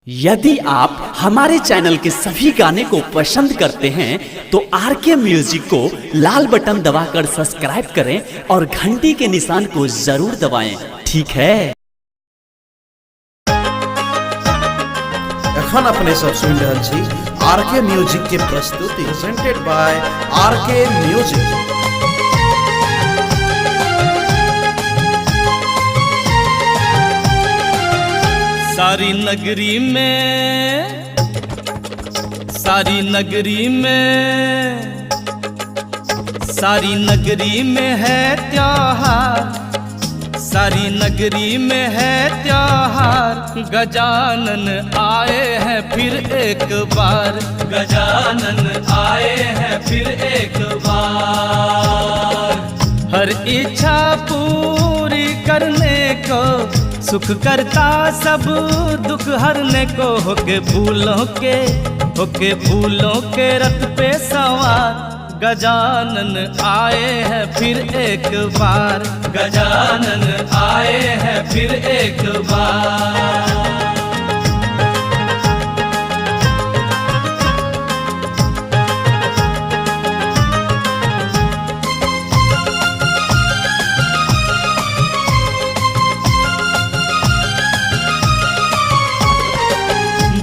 यदि आप हमारे चैनल के सभी गाने को पसंद करते हैं तो आरके म्यूजिक को लाल बटन दबाकर सब्सक्राइब करें और घंटी के निशान को जरूर दबाएं, ठीक है। এখন अपने सब सुन रहल छी आरके म्यूजिक के प्रस्तुति प्रेजेंटेड बाय आरके म्यूजिक। सारी नगरी में है त्योहार, सारी नगरी में है त्योहार। गजानन आए हैं फिर एक बार, गजानन आए हैं फिर एक बार। हर इच्छा पूरी करने को, सुख करता सब दुख हरने को। होके फूलों के रथ पे सवार। गजानन आए हैं फिर एक बार, गजानन आए हैं फिर एक बार।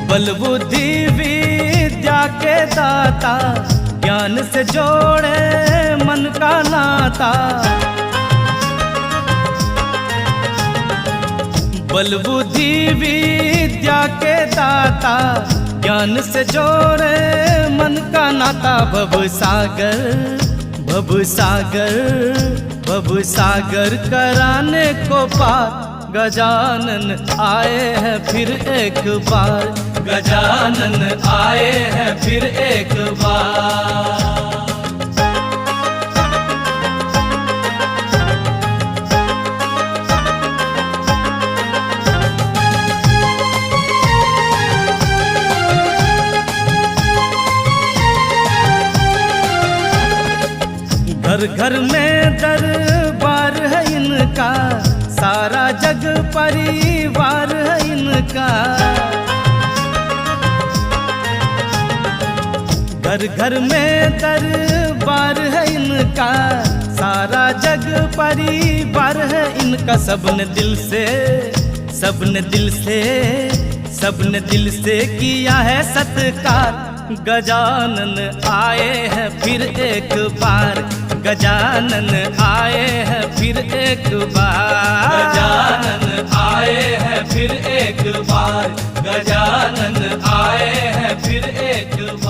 बल बुद्धि विद्या के दाता, ज्ञान से जोड़े मन का नाता। बल बुद्धि विद्या के दाता, ज्ञान से जोड़े मन का नाता। भव सागर कराने को पार। गजानन आए हैं फिर एक बार, गजानन आए हैं फिर एक बार। घर घर में दरबार है इनका, सारा जग परिवार है इनका। घर घर में दरबार है इनका, सारा जग परिवार है इनका। सबने दिल से किया है सत्कार। गजानन आए हैं फिर एक बार, गजानन आए हैं फिर एक बार। गजानन आए हैं फिर एक बार, गजानन आए हैं फिर एक बार।